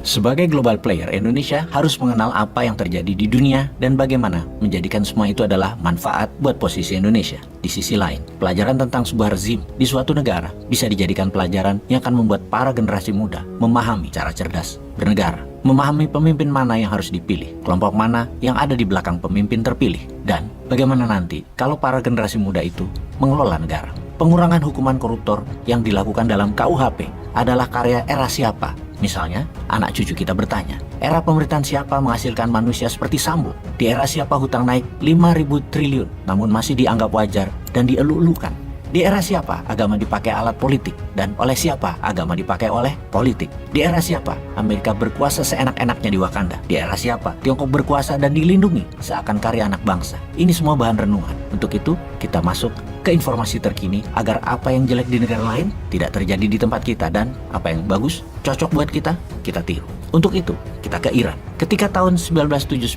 Sebagai global player, Indonesia harus mengenal apa yang terjadi di dunia dan bagaimana menjadikan semua itu adalah manfaat buat posisi Indonesia. Di sisi lain, pelajaran tentang sebuah rezim di suatu negara bisa dijadikan pelajaran yang akan membuat para generasi muda memahami cara cerdas bernegara, memahami pemimpin mana yang harus dipilih, kelompok mana yang ada di belakang pemimpin terpilih, dan bagaimana nanti kalau para generasi muda itu mengelola negara. Pengurangan hukuman koruptor yang dilakukan dalam KUHP adalah karya era siapa? Misalnya, anak cucu kita bertanya, era pemerintahan siapa menghasilkan manusia seperti Sambo? Di era siapa hutang naik 5.000 triliun namun masih dianggap wajar dan dielu-elukan? Di era siapa agama dipakai alat politik dan oleh siapa agama dipakai oleh politik? Di era siapa Amerika berkuasa seenak-enaknya di Wakanda? Di era siapa Tiongkok berkuasa dan dilindungi seakan karya anak bangsa? Ini semua bahan renungan. Untuk itu, kita masuk ke informasi terkini agar apa yang jelek di negara lain tidak terjadi di tempat kita dan apa yang bagus, cocok buat kita tiru. Untuk itu, kita ke Iran. Ketika tahun 1979,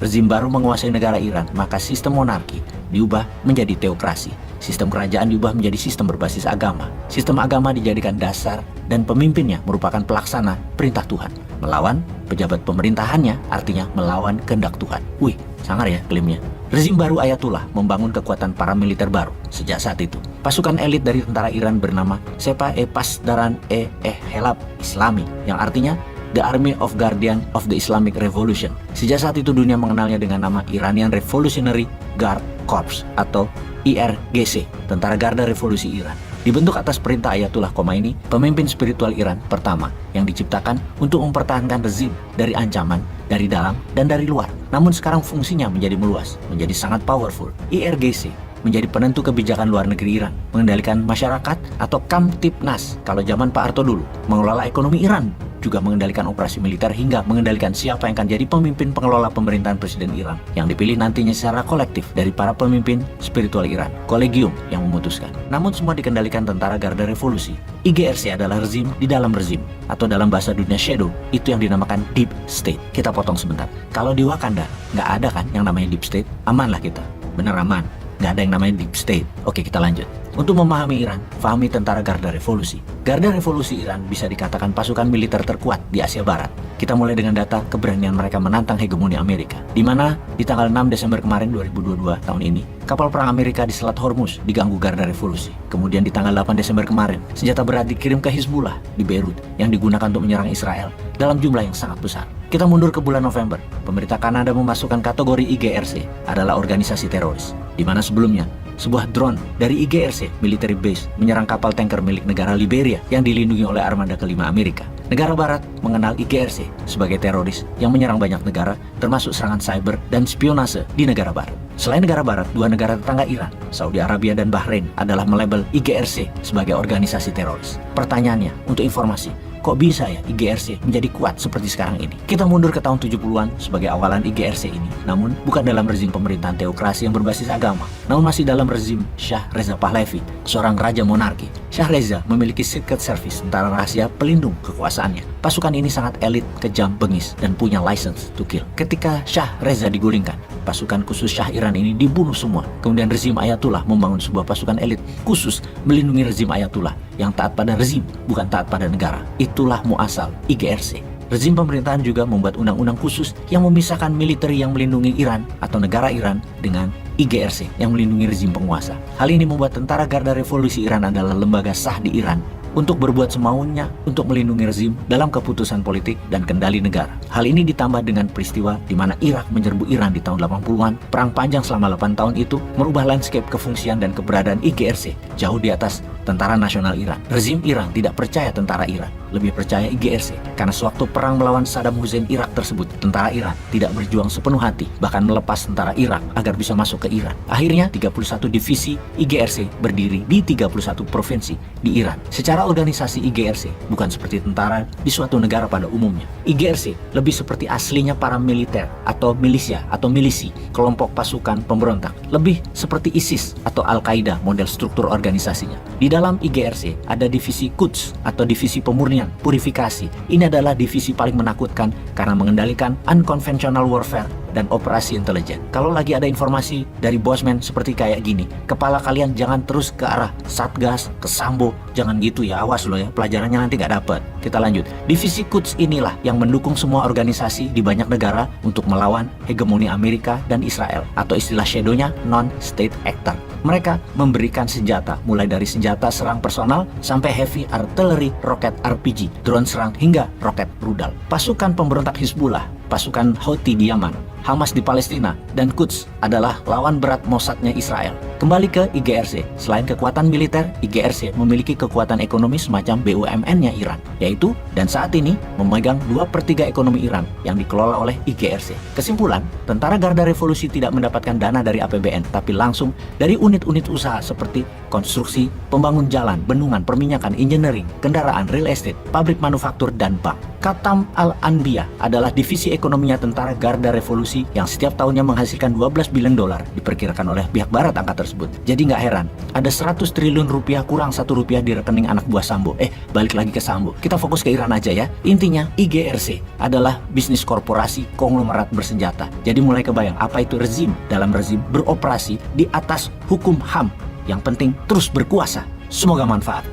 rezim baru menguasai negara Iran, maka sistem monarki diubah menjadi teokrasi. Sistem kerajaan diubah menjadi sistem berbasis agama. Sistem agama dijadikan dasar dan pemimpinnya merupakan pelaksana perintah Tuhan. Melawan pejabat pemerintahannya artinya melawan kehendak Tuhan. Wih, sangar ya klaimnya. Rezim baru Ayatullah membangun kekuatan paramiliter baru. Sejak saat itu, pasukan elit dari tentara Iran bernama Sepah-e-Pasdaran-e-Helab Islami, yang artinya The Army of Guardian of the Islamic Revolution. Sejak saat itu dunia mengenalnya dengan nama Iranian Revolutionary Guard Corps atau IRGC, Tentara Garda Revolusi Iran. Dibentuk atas perintah Ayatullah Khomeini, pemimpin spiritual Iran pertama yang diciptakan untuk mempertahankan rezim dari ancaman dari dalam dan dari luar. Namun sekarang fungsinya menjadi meluas, menjadi sangat powerful. IRGC menjadi penentu kebijakan luar negeri Iran, mengendalikan masyarakat atau Kamtipnas kalau zaman Pak Harto dulu, mengelola ekonomi Iran, juga mengendalikan operasi militer hingga mengendalikan siapa yang akan jadi pemimpin pengelola pemerintahan Presiden Iran yang dipilih nantinya secara kolektif dari para pemimpin spiritual Iran, kolegium yang memutuskan. Namun semua dikendalikan Tentara Garda Revolusi. IGRC adalah rezim di dalam rezim, atau dalam bahasa dunia shadow, itu yang dinamakan Deep State. Kita potong sebentar. Kalau di Wakanda, nggak ada kan yang namanya Deep State? Aman lah kita, bener aman. Nggak ada yang namanya Deep State. Oke, kita lanjut. Untuk memahami Iran, fahami Tentara Garda Revolusi. Garda Revolusi Iran bisa dikatakan pasukan militer terkuat di Asia Barat. Kita mulai dengan data keberanian mereka menantang hegemoni Amerika, di mana di tanggal 6 Desember kemarin 2022 tahun ini, kapal perang Amerika di Selat Hormuz diganggu Garda Revolusi. Kemudian di tanggal 8 Desember kemarin, senjata berat dikirim ke Hizbullah di Beirut yang digunakan untuk menyerang Israel dalam jumlah yang sangat besar. Kita mundur ke bulan November, pemerintah Kanada memasukkan kategori IGRC adalah organisasi teroris, di mana sebelumnya sebuah drone dari IGRC military base menyerang kapal tanker milik negara Liberia yang dilindungi oleh armada kelima Amerika. Negara Barat mengenal IGRC sebagai teroris yang menyerang banyak negara, termasuk serangan cyber dan spionase di negara Barat. Selain negara Barat, dua negara tetangga Iran, Saudi Arabia dan Bahrain, adalah melabel IGRC sebagai organisasi teroris. Pertanyaannya, untuk informasi, kok bisa ya IGRC menjadi kuat seperti sekarang ini? Kita mundur ke tahun 70-an sebagai awalan IGRC ini, namun bukan dalam rezim pemerintahan teokrasi yang berbasis agama, namun masih dalam rezim Shah Reza Pahlavi, seorang raja monarki. Shah Reza memiliki secret service, tentara rahasia pelindung kekuasaannya. Pasukan ini sangat elit, kejam, bengis, dan punya license to kill. Ketika Shah Reza digulingkan, pasukan khusus Shah Iran ini dibunuh semua. Kemudian rezim Ayatullah membangun sebuah pasukan elit khusus melindungi rezim Ayatullah yang taat pada rezim, bukan taat pada negara. Itulah muasal IGRC. Rezim pemerintahan juga membuat undang-undang khusus yang memisahkan militer yang melindungi Iran atau negara Iran dengan IGRC yang melindungi rezim penguasa. Hal ini membuat Tentara Garda Revolusi Iran adalah lembaga sah di Iran untuk berbuat semaunya untuk melindungi rezim dalam keputusan politik dan kendali negara. Hal ini ditambah dengan peristiwa di mana Irak menyerbu Iran di tahun 80-an. Perang panjang selama 8 tahun itu merubah landscape kefungsian dan keberadaan IGRC jauh di atas Tentara Nasional Iran. Rezim Iran tidak percaya tentara Iran, lebih percaya IGRC. Karena sewaktu perang melawan Saddam Hussein Irak tersebut, tentara Iran tidak berjuang sepenuh hati, bahkan melepas tentara Irak agar bisa masuk ke Iran. Akhirnya 31 divisi IGRC berdiri di 31 provinsi di Iran. Secara organisasi IGRC bukan seperti tentara di suatu negara pada umumnya. IGRC lebih seperti aslinya para militer atau milisia atau milisi, kelompok pasukan pemberontak. Lebih seperti ISIS atau Al-Qaeda model struktur organisasinya. Di dalam IGRC ada divisi Quds atau divisi pemurnian, purifikasi. Ini adalah divisi paling menakutkan karena mengendalikan unconventional warfare dan operasi intelijen. Kalau lagi ada informasi dari Bosman seperti kayak gini, kepala kalian jangan terus ke arah Satgas, ke Sambo. Jangan gitu ya, awas loh ya, pelajarannya nanti nggak dapet. Kita lanjut. Divisi Quds inilah yang mendukung semua organisasi di banyak negara untuk melawan hegemoni Amerika dan Israel, atau istilah shadownya non-state actor. Mereka memberikan senjata, mulai dari senjata serang personal sampai heavy artillery, roket RPG, drone serang hingga roket rudal. Pasukan pemberontak Hizbullah, pasukan Houthi di Yaman, Hamas di Palestina, dan Quds adalah lawan berat Mossadnya Israel. Kembali ke IGRC, selain kekuatan militer, IGRC memiliki kekuatan ekonomi semacam BUMN-nya Iran, yaitu dan saat ini memegang 2/3 ekonomi Iran yang dikelola oleh IGRC. Kesimpulan, Tentara Garda Revolusi tidak mendapatkan dana dari APBN, tapi langsung dari unit-unit usaha seperti konstruksi, pembangun jalan, bendungan, perminyakan, engineering, kendaraan, real estate, pabrik manufaktur, dan bank. Katam Al-Anbiya adalah divisi ekonominya Tentara Garda Revolusi yang setiap tahunnya menghasilkan 12 bilion dolar, diperkirakan oleh pihak barat angka tersebut. Jadi nggak heran, ada 100 triliun rupiah kurang 1 rupiah di rekening anak buah Sambo. Balik lagi ke Sambo. Kita fokus ke Iran aja ya. Intinya, IGRC adalah bisnis korporasi konglomerat bersenjata. Jadi mulai kebayang apa itu rezim. Dalam rezim beroperasi di atas hukum HAM. Yang penting terus berkuasa. Semoga manfaat.